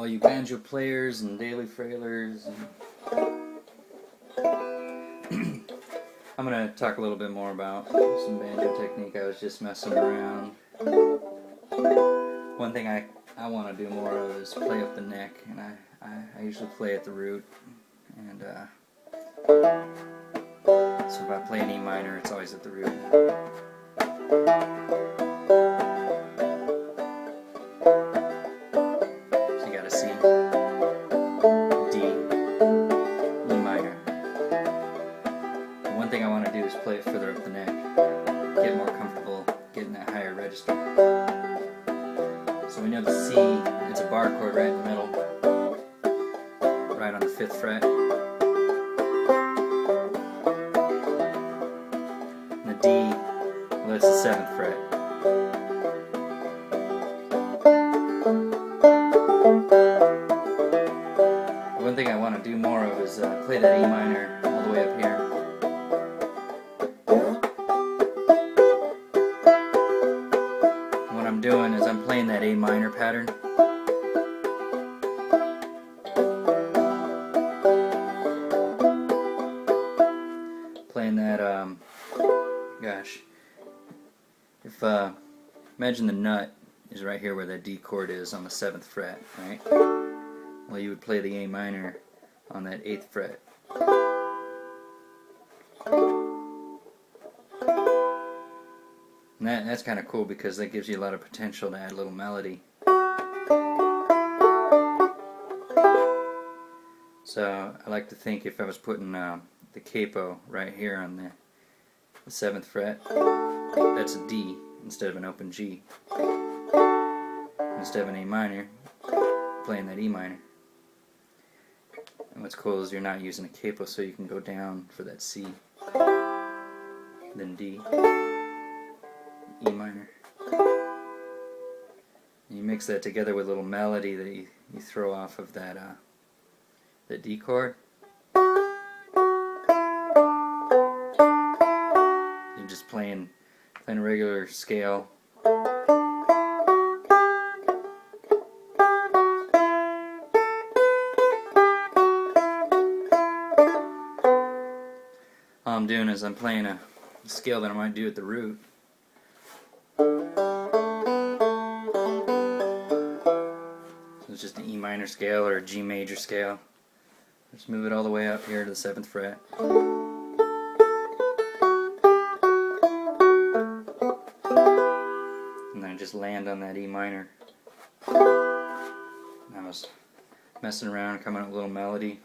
all you banjo players and daily frailers. And I'm going to talk a little bit more about some banjo technique. I was just messing around. One thing I want to do more of is play up the neck, and I usually play at the root. And so if I play an E minor, it's always at the root. So you got a C, D, E minor. And one thing I want to do is play it further up the neck, get more comfortable getting that higher register. So we know the C, it's a bar chord right in the middle, right on the 5th fret. And the D, well, that's the 7th fret. One thing I want to do more of is play that A minor all the way up here. And what I'm doing is I'm playing that A minor pattern. Playing that, gosh, if, imagine the nut is right here where that D chord is on the 7th fret, right? Well, you would play the A minor on that 8th fret. And that's kind of cool because that gives you a lot of potential to add a little melody. So I like to think if I was putting the capo right here on the 7th fret, that's a D instead of an open G. Instead of an A minor, playing that E minor. And what's cool is you're not using a capo, so you can go down for that C, then D, E minor. And you mix that together with a little melody that you throw off of that D chord. You're just playing a regular scale. All I'm doing is I'm playing a scale that I might do at the root. So it's just an E minor scale or a G major scale. Just move it all the way up here to the 7th fret. And then I just land on that E minor. And I was messing around, coming up with a little melody.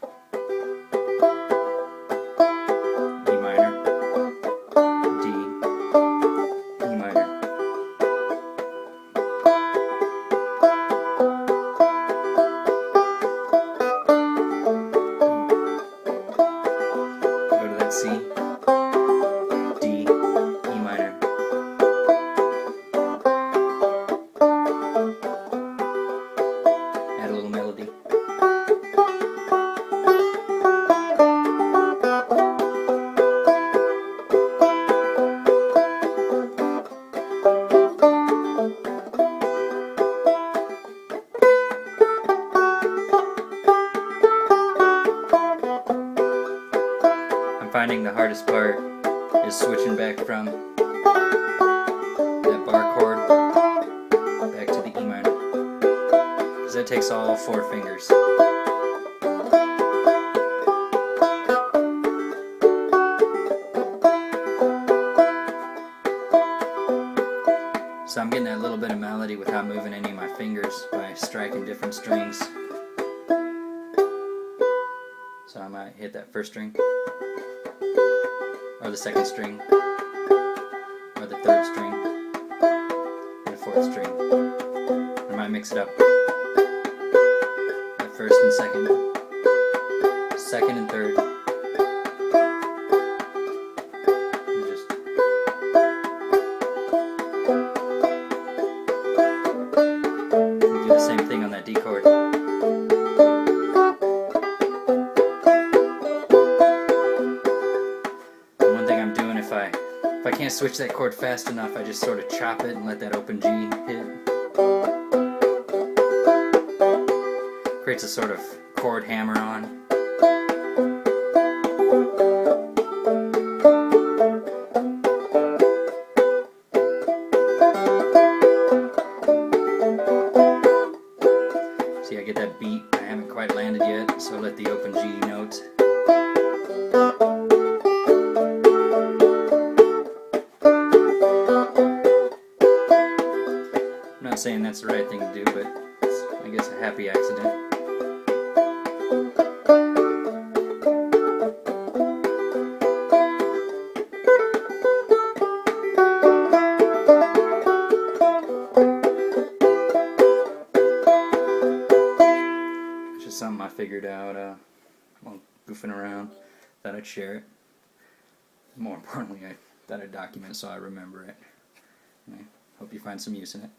C, D, E minor. Add a little melody. Finding the hardest part is switching back from that bar chord back to the E minor, because that takes all 4 fingers. So I'm getting that little bit of melody without moving any of my fingers by striking different strings. So I might hit that 1st string, or the 2nd string, or the 3rd string, and the 4th string. I might mix it up. That 1st and 2nd, 2nd and 3rd. And just do the same thing on that D chord. If I can't switch that chord fast enough, I just sort of chop it and let that open G hit. creates a sort of chord hammer-on. See, I get that beat. I haven't quite landed yet, so let the open G note. I'm not saying that's the right thing to do, but it's, I guess, a happy accident. It's just something I figured out while goofing around. Thought I'd share it. More importantly, I thought I'd document it so I remember it. I hope you find some use in it.